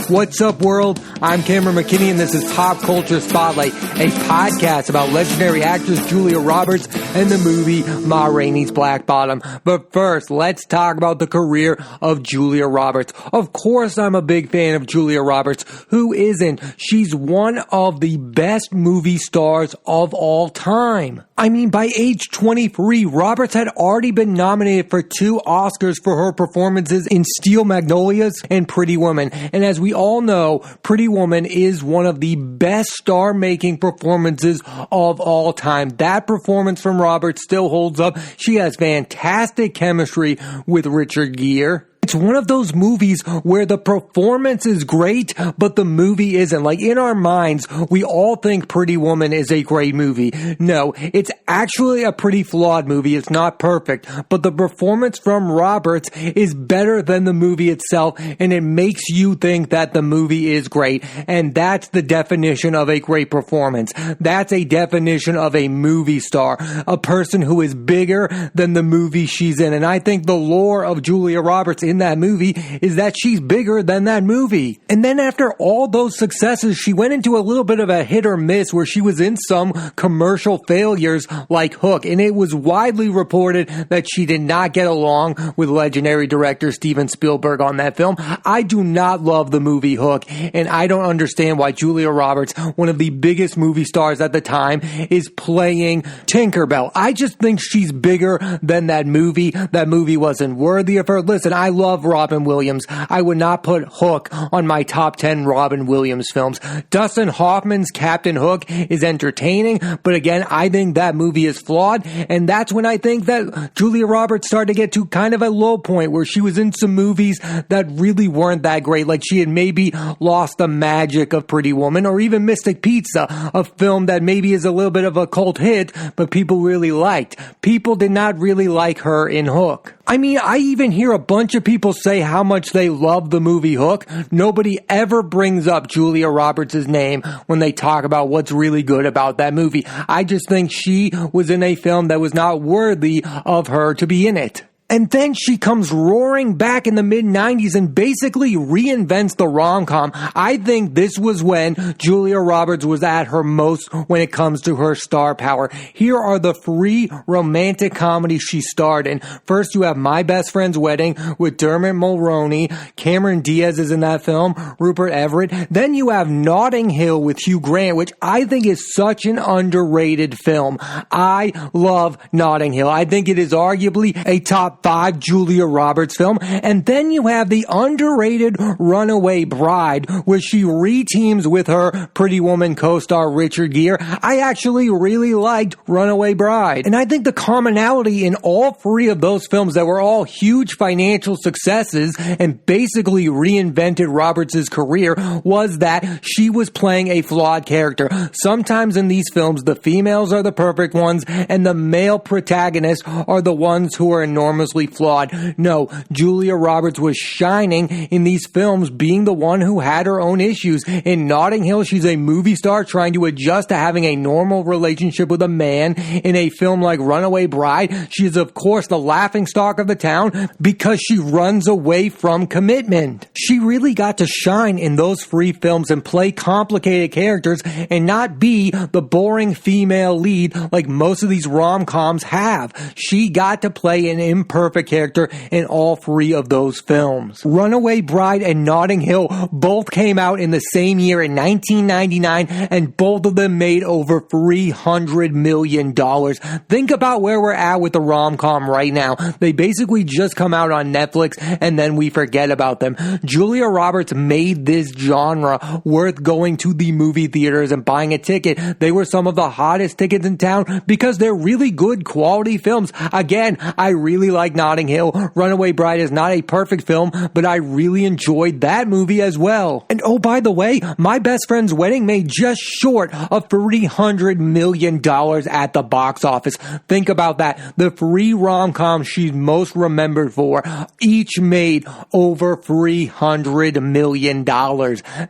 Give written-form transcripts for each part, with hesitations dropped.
What's up, world? I'm Cameron McKinney, and this is Pop Culture Spotlight, a podcast about legendary actress Julia Roberts and the movie Ma Rainey's Black Bottom. But first, let's talk about the career of Julia Roberts. Of course, I'm a big fan of Julia Roberts. Who isn't? She's one of the best movie stars of all time. I mean, by age 23, Roberts had already been nominated for 2 Oscars for her performances in Steel Magnolias and Pretty Woman. And as we all know, Pretty Woman is one of the best star-making performances of all time. That performance from Roberts still holds up. She has fantastic chemistry with Richard Gere. It's one of those movies where the performance is great, but the movie isn't. Like, in our minds, we all think Pretty Woman is a great movie. No, it's actually a pretty flawed movie. It's not perfect, but the performance from Roberts is better than the movie itself, and it makes you think that the movie is great. And that's the definition of a great performance. That's a definition of a movie star, a person who is bigger than the movie she's in. And I think the lore of Julia Roberts in that movie is that she's bigger than that movie. And then after all those successes, she went into a little bit of a hit or miss where she was in some commercial failures like Hook, and it was widely reported that she did not get along with legendary director Steven Spielberg on that film. I do not love the movie Hook, and I don't understand why Julia Roberts, one of the biggest movie stars at the time, is playing Tinkerbell. I just think she's bigger than that movie. That movie wasn't worthy of her. Listen, I love Robin Williams. I would not put Hook on my top 10 Robin Williams films. Dustin Hoffman's Captain Hook is entertaining, but again, I think that movie is flawed, and that's when I think that Julia Roberts started to get to kind of a low point where she was in some movies that really weren't that great, like she had maybe lost the magic of Pretty Woman, or even Mystic Pizza, a film that maybe is a little bit of a cult hit, but people really liked. People did not really like her in Hook. I mean, I even hear a bunch of people say how much they love the movie Hook. Nobody ever brings up Julia Roberts' name when they talk about what's really good about that movie. I just think she was in a film that was not worthy of her to be in it. And then she comes roaring back in the mid-90s and basically reinvents the rom-com. I think this was when Julia Roberts was at her most when it comes to her star power. Here are the 3 romantic comedies she starred in. First, you have My Best Friend's Wedding with Dermot Mulroney. Cameron Diaz is in that film. Rupert Everett. Then you have Notting Hill with Hugh Grant, which I think is such an underrated film. I love Notting Hill. I think it is arguably a top 5 Julia Roberts film. And then you have the underrated Runaway Bride, where she re-teams with her Pretty Woman co-star Richard Gere. I actually really liked Runaway Bride. And I think the commonality in all 3 of those films that were all huge financial successes and basically reinvented Roberts' career was that she was playing a flawed character. Sometimes in these films, the females are the perfect ones and the male protagonists are the ones who are enormously flawed. No, Julia Roberts was shining in these films, being the one who had her own issues. In Notting Hill, she's a movie star trying to adjust to having a normal relationship with a man. In a film like Runaway Bride, she is of course the laughingstock of the town because she runs away from commitment. She really got to shine in those 3 films and play complicated characters and not be the boring female lead like most of these rom-coms have. She got to play an imperfect character in all 3 of those films. Runaway Bride and Notting Hill both came out in the same year in 1999, and both of them made over $300 million. Think about where we're at with the rom-com right now. They basically just come out on Netflix and then we forget about them. Julia Roberts made this genre worth going to the movie theaters and buying a ticket. They were some of the hottest tickets in town because they're really good quality films. Again, I really like Notting Hill. Runaway Bride is not a perfect film, but I really enjoyed that movie as well. And oh, by the way, My Best Friend's Wedding made just short of $300 million at the box office. Think about that. The 3 rom-coms she's most remembered for each made over $300 million.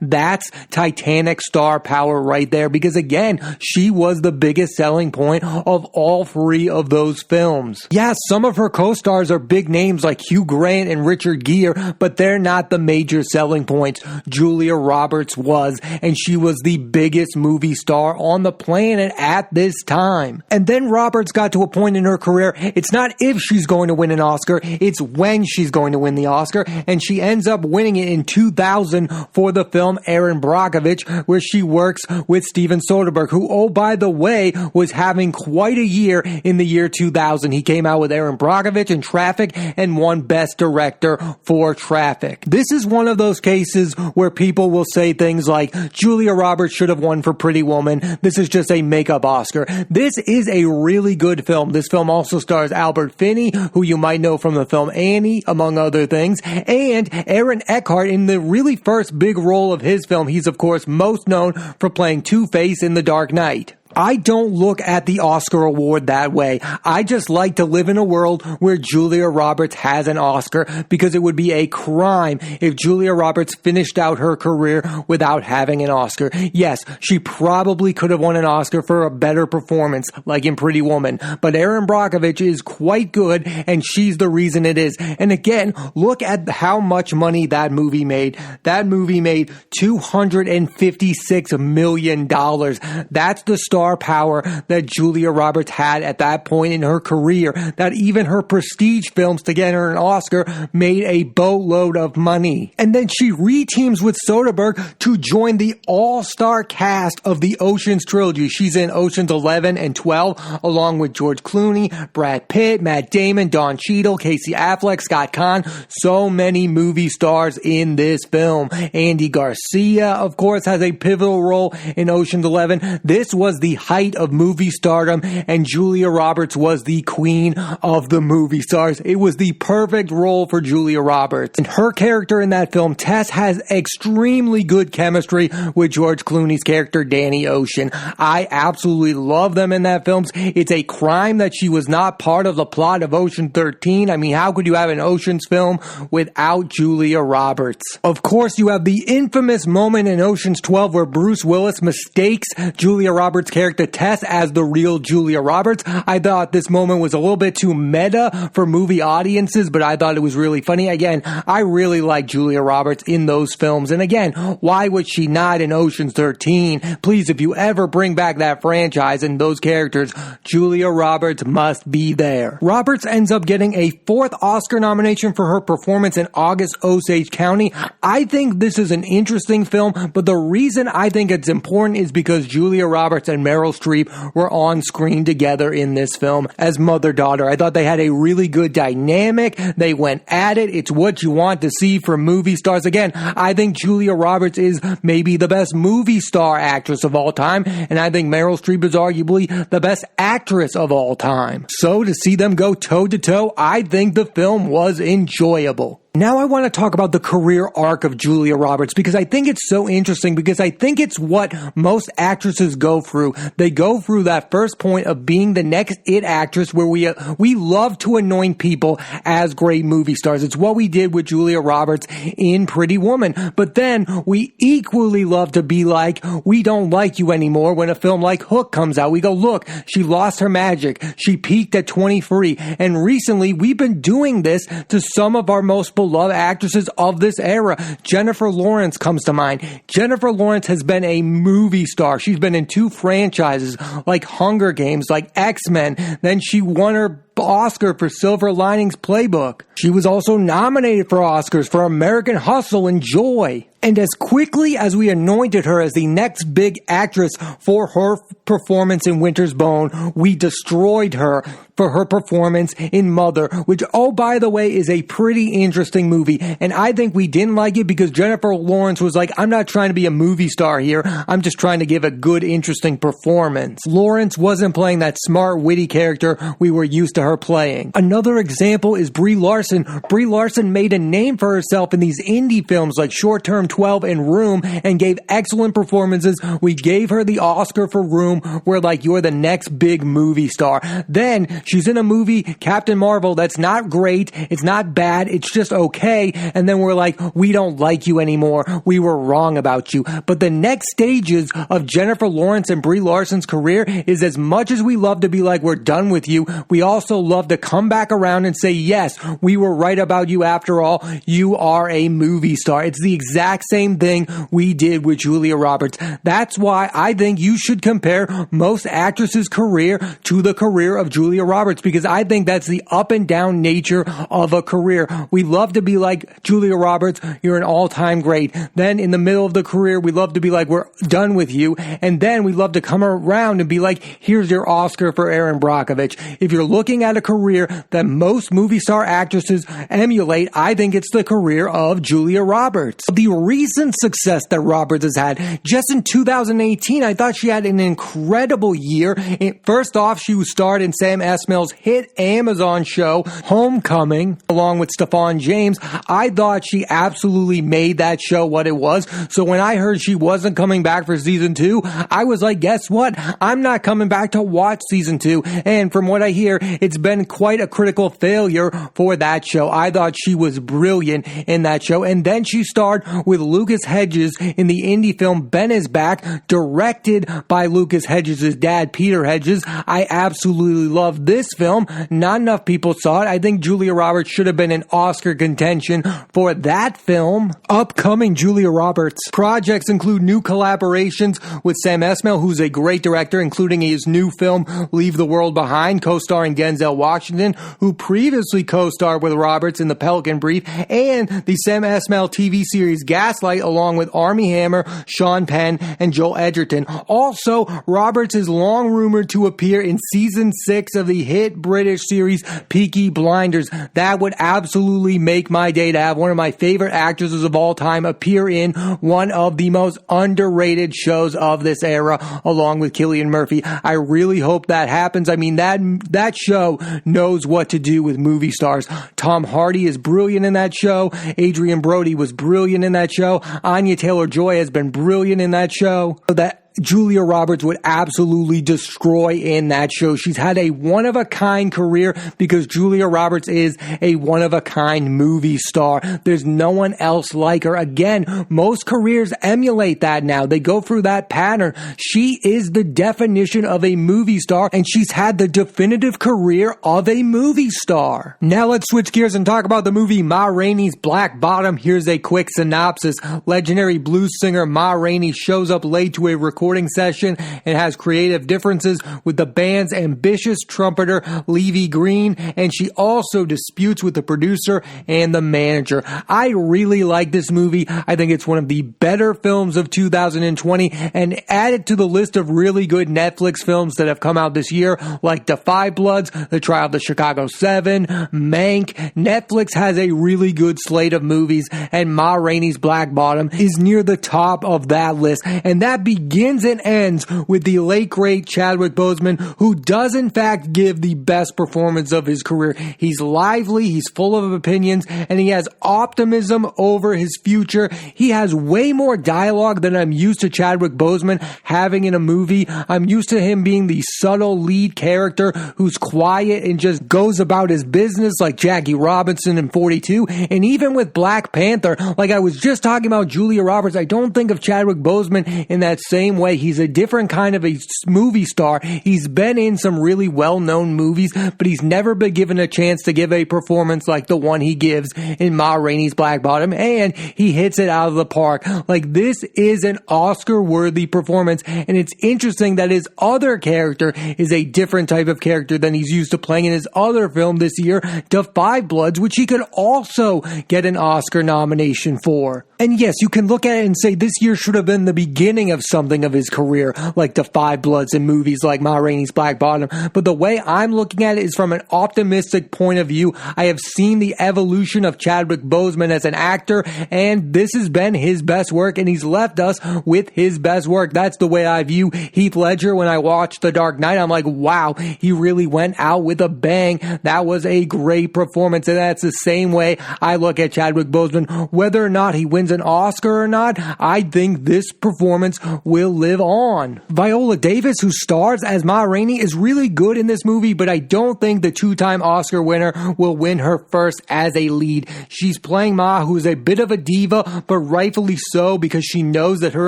That's Titanic star power right there, because again, she was the biggest selling point of all 3 of those films. Yeah, some of her co-stars stars are big names like Hugh Grant and Richard Gere, but they're not the major selling points. Julia Roberts was, and she was the biggest movie star on the planet at this time. And then Roberts got to a point in her career, it's not if she's going to win an Oscar, it's when she's going to win the Oscar, and she ends up winning it in 2000 for the film Erin Brockovich, where she works with Steven Soderbergh, who, oh, by the way, was having quite a year in the year 2000. He came out with Erin Brockovich and Traffic and won Best Director for Traffic. This is one of those cases where people will say things like, Julia Roberts should have won for Pretty Woman. This is just a makeup Oscar. This is a really good film. This film also stars Albert Finney, who you might know from the film Annie, among other things, and Aaron Eckhart in the really first big role of his film. He's, of course, most known for playing Two-Face in The Dark Knight. I don't look at the Oscar award that way. I just like to live in a world where Julia Roberts has an Oscar, because it would be a crime if Julia Roberts finished out her career without having an Oscar. Yes, she probably could have won an Oscar for a better performance, like in Pretty Woman, but Erin Brockovich is quite good, and she's the reason it is. And again, look at how much money that movie made. That movie made $256 million. That's the star power that Julia Roberts had at that point in her career, that even her prestige films to get her an Oscar made a boatload of money. And then she re-teams with Soderbergh to join the all-star cast of the Ocean's trilogy. She's in Ocean's 11 and 12, along with George Clooney, Brad Pitt, Matt Damon, Don Cheadle, Casey Affleck, Scott Conn. So many movie stars in this film. Andy Garcia, of course, has a pivotal role in Ocean's 11. This was the height of movie stardom, and Julia Roberts was the queen of the movie stars. It was the perfect role for Julia Roberts. And her character in that film, Tess, has extremely good chemistry with George Clooney's character, Danny Ocean. I absolutely love them in that film. It's a crime that she was not part of the plot of Ocean 13. I mean, how could you have an Ocean's film without Julia Roberts? Of course, you have the infamous moment in Ocean's 12 where Bruce Willis mistakes Julia Roberts' character Tess as the real Julia Roberts. I thought this moment was a little bit too meta for movie audiences, but I thought it was really funny. Again, I really like Julia Roberts in those films. And again, why would she not in Ocean's 13? Please, if you ever bring back that franchise and those characters, Julia Roberts must be there. Roberts ends up getting a 4th Oscar nomination for her performance in August Osage County. I think this is an interesting film, but the reason I think it's important is because Julia Roberts and Meryl Streep were on screen together in this film as mother-daughter. I thought they had a really good dynamic. They went at it. It's what you want to see from movie stars. Again, I think Julia Roberts is maybe the best movie star actress of all time, and I think Meryl Streep is arguably the best actress of all time. So to see them go toe-to-toe, I think the film was enjoyable. Now I want to talk about the career arc of Julia Roberts, because I think it's so interesting, because I think it's what most actresses go through. They go through that first point of being the next it actress, where we love to anoint people as great movie stars. It's what we did with Julia Roberts in Pretty Woman. But then we equally love to be like, we don't like you anymore when a film like Hook comes out. We go, look, she lost her magic. She peaked at 23. And recently we've been doing this to some of our most beloved actresses of this era. Jennifer Lawrence comes to mind. Jennifer Lawrence has been a movie star. She's been in 2 franchises like Hunger Games, like X-Men. Then she won her Oscar for Silver Linings Playbook. She was also nominated for Oscars for American Hustle and Joy. And as quickly as we anointed her as the next big actress for her performance in Winter's Bone, we destroyed her for her performance in Mother, which, oh, by the way, is a pretty interesting movie. And I think we didn't like it because Jennifer Lawrence was like, I'm not trying to be a movie star here. I'm just trying to give a good, interesting performance. Lawrence wasn't playing that smart, witty character we were used to her playing. Another example is Brie Larson. Brie Larson made a name for herself in these indie films like Short Term 12 and Room, and gave excellent performances. We gave her the Oscar for Room. We're like, you're the next big movie star. Then she's in a movie, Captain Marvel, that's not great. It's not bad. It's just okay. And then we're like, we don't like you anymore. We were wrong about you. But the next stages of Jennifer Lawrence and Brie Larson's career is, as much as we love to be like, we're done with you, we also also love to come back around and say, yes, we were right about you after all. You are a movie star. It's the exact same thing we did with Julia Roberts. That's why I think you should compare most actresses' career to the career of Julia Roberts, because I think that's the up and down nature of a career. We love to be like, Julia Roberts, you're an all-time great. Then in the middle of the career, we love to be like, we're done with you. And then we love to come around and be like, here's your Oscar for Erin Brockovich. If you're looking at a career that most movie star actresses emulate, I think it's the career of Julia Roberts. The recent success that Roberts has had, just in 2018, I thought she had an incredible year. First off, she starred in Sam Esmail's hit Amazon show, Homecoming, along with Stephan James. I thought she absolutely made that show what it was. So when I heard she wasn't coming back for season 2, I was like, guess what? I'm not coming back to watch season 2. And from what I hear, it's been quite a critical failure for that show. I thought she was brilliant in that show. And then she starred with Lucas Hedges in the indie film Ben is Back, directed by Lucas Hedges' dad, Peter Hedges. I absolutely love this film. Not enough people saw it. I think Julia Roberts should have been in Oscar contention for that film. Upcoming Julia Roberts projects include new collaborations with Sam Esmail, who's a great director, including his new film Leave the World Behind, co-starring Denzel Washington, who previously co-starred with Roberts in The Pelican Brief, and the Sam Esmail TV series Gaslight, along with Armie Hammer, Sean Penn, and Joel Edgerton. Also, Roberts is long rumored to appear in season 6 of the hit British series Peaky Blinders. That would absolutely make my day to have one of my favorite actresses of all time appear in one of the most underrated shows of this era, along with Cillian Murphy. I really hope that happens. I mean, that show knows what to do with movie stars. Tom Hardy is brilliant in that show. Adrian Brody was brilliant in that show. Anya Taylor-Joy has been brilliant in that show. That Julia Roberts would absolutely destroy in that show. She's had a one-of-a-kind career because Julia Roberts is a one-of-a-kind movie star. There's no one else like her. Again, most careers emulate that now. They go through that pattern. She is the definition of a movie star, and she's had the definitive career of a movie star. Now let's switch gears and talk about the movie Ma Rainey's Black Bottom. Here's a quick synopsis. Legendary blues singer Ma Rainey shows up late to a recording session and has creative differences with the band's ambitious trumpeter Levy Green, and she also disputes with the producer and the manager. I really like this movie. I think it's one of the better films of 2020, and added to the list of really good Netflix films that have come out this year, like Da 5 Bloods, The Trial of the Chicago 7, Mank. Netflix has a really good slate of movies, and Ma Rainey's Black Bottom is near the top of that list, and that begins and ends with the late great Chadwick Boseman, who does in fact give the best performance of his career. He's lively, he's full of opinions, and he has optimism over his future. He has way more dialogue than I'm used to Chadwick Boseman having in a movie. I'm used to him being the subtle lead character who's quiet and just goes about his business, like Jackie Robinson in 42, and even with Black Panther, like I was just talking about Julia Roberts, I don't think of Chadwick Boseman in that same way. He's a different kind of a movie star. He's been in some really well-known movies, but he's never been given a chance to give a performance like the one he gives in Ma Rainey's Black Bottom, and he hits it out of the park. Like, this is an Oscar-worthy performance, and it's interesting that his other character is a different type of character than he's used to playing in his other film this year, Da 5 Bloods, which he could also get an Oscar nomination for. And yes, you can look at it and say this year should have been the beginning of something of his career, like Da 5 Bloods and movies like Ma Rainey's Black Bottom. But the way I'm looking at it is from an optimistic point of view. I have seen the evolution of Chadwick Boseman as an actor, and this has been his best work, and he's left us with his best work. That's the way I view Heath Ledger. When I watched The Dark Knight, I'm like, wow, he really went out with a bang. That was a great performance, and that's the same way I look at Chadwick Boseman. Whether or not he wins an Oscar or not, I think this performance will live on. Viola Davis, who stars as Ma Rainey, is really good in this movie, but I don't think the two-time Oscar winner will win her first as a lead. She's playing Ma, who is a bit of a diva, but rightfully so, because she knows that her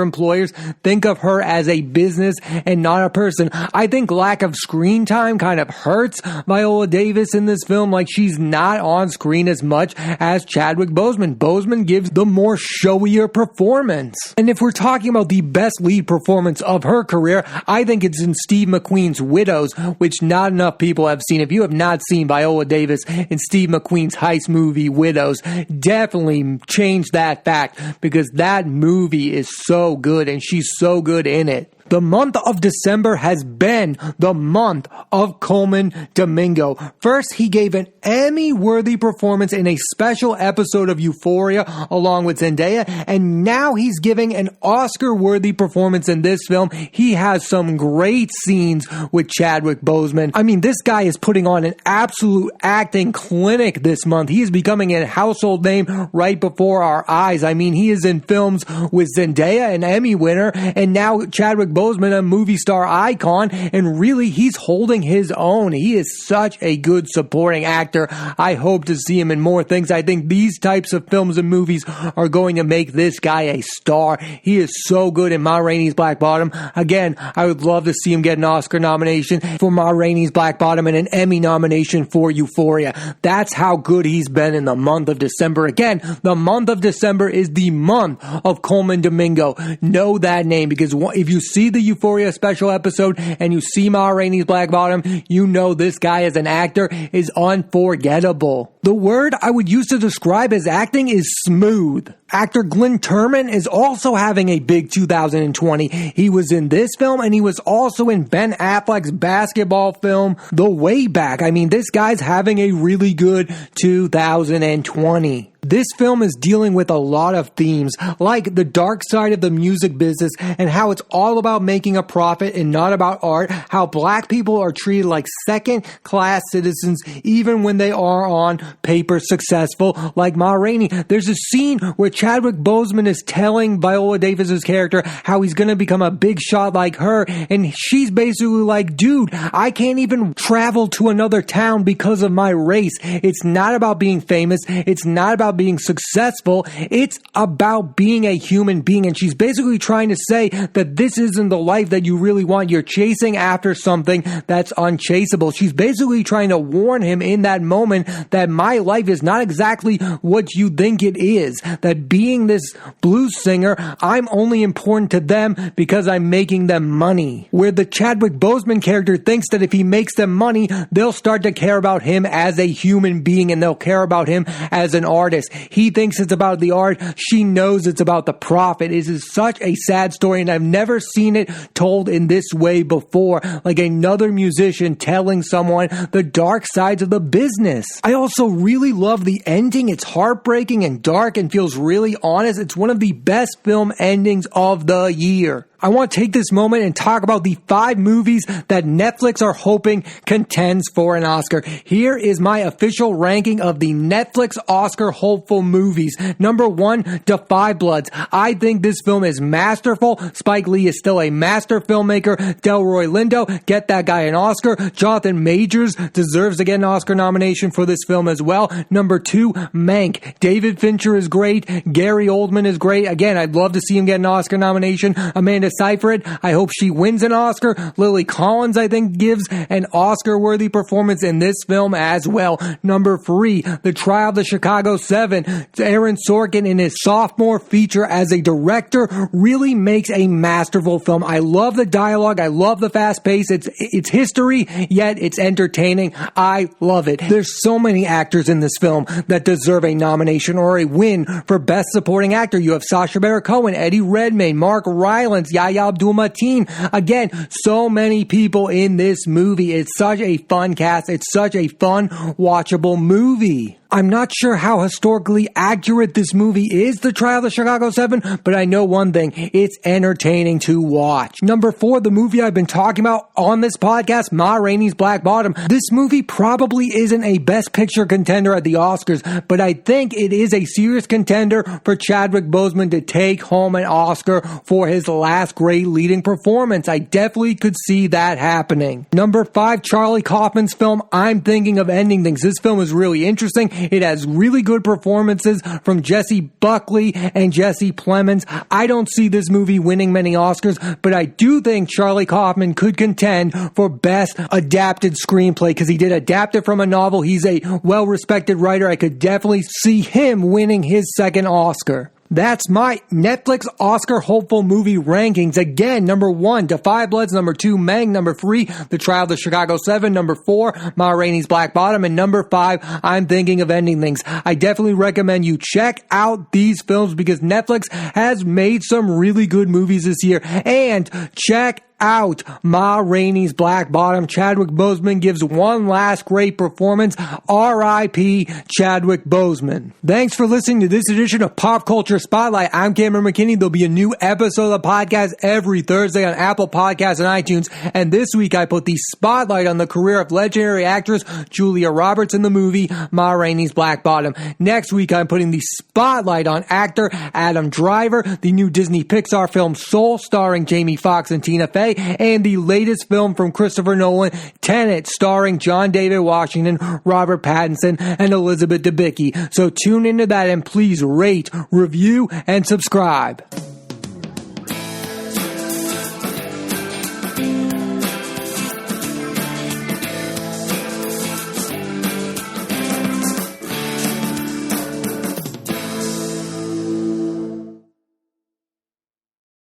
employers think of her as a business and not a person. I think lack of screen time kind of hurts Viola Davis in this film. Like, she's not on screen as much as Chadwick Boseman. Boseman gives the more showier performance. And if we're talking about the best lead performance of her career, I think it's in Steve McQueen's Widows, which not enough people have seen. If you have not seen Viola Davis in Steve McQueen's heist movie Widows, definitely change that fact, because that movie is so good and she's so good in it. The month of December has been the month of Colman Domingo. First, he gave an Emmy-worthy performance in a special episode of Euphoria along with Zendaya, and now he's giving an Oscar-worthy performance in this film. He has some great scenes with Chadwick Boseman. I mean, this guy is putting on an absolute acting clinic this month. He is becoming a household name right before our eyes. I mean, he is in films with Zendaya, an Emmy winner, and now Chadwick Boseman, a movie star icon, and really he's holding his own. He is such a good supporting actor. I hope to see him in more things. I think these types of films and movies are going to make this guy a star. He is so good in Ma Rainey's Black Bottom. Again, I would love to see him get an Oscar nomination for Ma Rainey's Black Bottom and an Emmy nomination for Euphoria. That's how good he's been in the month of December. Again, the month of December is the month of Colman Domingo. Know that name, because if you see the Euphoria special episode and you see Ma Rainey's Black Bottom, you know this guy as an actor is unforgettable. The word I would use to describe his acting is smooth. Actor Glenn Turman is also having a big 2020. He was in this film and he was also in Ben Affleck's basketball film, The Way Back. I mean, this guy's having a really good 2020. This film is dealing with a lot of themes, like the dark side of the music business and how it's all about making a profit and not about art, how black people are treated like second-class citizens even when they are on paper successful, like Ma Rainey. There's a scene where Chadwick Boseman is telling Viola Davis's character how he's going to become a big shot like her, and she's basically like, dude, I can't even travel to another town because of my race. It's not about being famous. It's not about being successful. It's about being a human being. And she's basically trying to say that this isn't the life that you really want. You're chasing after something that's unchaseable. She's basically trying to warn him in that moment that my life is not exactly what you think it is. That being this blues singer, I'm only important to them because I'm making them money. Where the Chadwick Boseman character thinks that if he makes them money, they'll start to care about him as a human being and they'll care about him as an artist. He thinks it's about the art. She knows it's about the profit. It is such a sad story, and I've never seen it told in this way before, like another musician telling someone the dark sides of the business. I also really love the ending. It's heartbreaking and dark and feels really honest. It's one of the best film endings of the year. I want to take this moment and talk about the 5 movies that Netflix are hoping contends for an Oscar. Here is my official ranking of the Netflix Oscar hopeful movies. Number 1, Da 5 Bloods. I think this film is masterful. Spike Lee is still a master filmmaker. Delroy Lindo, get that guy an Oscar. Jonathan Majors deserves to get an Oscar nomination for this film as well. Number 2, Mank. David Fincher is great. Gary Oldman is great. Again, I'd love to see him get an Oscar nomination. Amanda Seyfried, I hope she wins an Oscar. Lily Collins, I think, gives an Oscar-worthy performance in this film as well. Number 3, The Trial of the Chicago 7. Aaron Sorkin, in his sophomore feature as a director, really makes a masterful film. I love the dialogue. I love the fast pace. It's history, yet it's entertaining. I love it. There's so many actors in this film that deserve a nomination or a win for Best Supporting Actor. You have Sacha Baron Cohen, Eddie Redmayne, Mark Rylance, Yahya Abdul-Mateen. Again, so many people in this movie. It's such a fun cast. It's such a fun, watchable movie. I'm not sure how historically accurate this movie is, The Trial of the Chicago 7, but I know one thing, it's entertaining to watch. Number 4, the movie I've been talking about on this podcast, Ma Rainey's Black Bottom. This movie probably isn't a Best Picture contender at the Oscars, but I think it is a serious contender for Chadwick Boseman to take home an Oscar for his last great leading performance. I definitely could see that happening. Number 5, Charlie Kaufman's film, I'm Thinking of Ending Things. This film is really interesting. It has really good performances from Jesse Buckley and Jesse Plemons. I don't see this movie winning many Oscars, but I do think Charlie Kaufman could contend for Best Adapted Screenplay because he did adapt it from a novel. He's a well-respected writer. I could definitely see him winning his second Oscar. That's my Netflix Oscar hopeful movie rankings. Again, number 1, Da 5 Bloods. Number 2, Meg. Number 3, The Trial of the Chicago 7. Number 4, Ma Rainey's Black Bottom. And number 5, I'm Thinking of Ending Things. I definitely recommend you check out these films because Netflix has made some really good movies this year. And check out Ma Rainey's Black Bottom. Chadwick Boseman gives one last great performance. R.I.P. Chadwick Boseman. Thanks for listening to this edition of Pop Culture Spotlight. I'm Cameron McKinney. There'll be a new episode of the podcast every Thursday on Apple Podcasts and iTunes. And this week I put the spotlight on the career of legendary actress Julia Roberts in the movie Ma Rainey's Black Bottom. Next week I'm putting the spotlight on actor Adam Driver, the new Disney Pixar film Soul starring Jamie Foxx and Tina Fey, and the latest film from Christopher Nolan, Tenet, starring John David Washington, Robert Pattinson, and Elizabeth Debicki. So tune into that and please rate, review, and subscribe.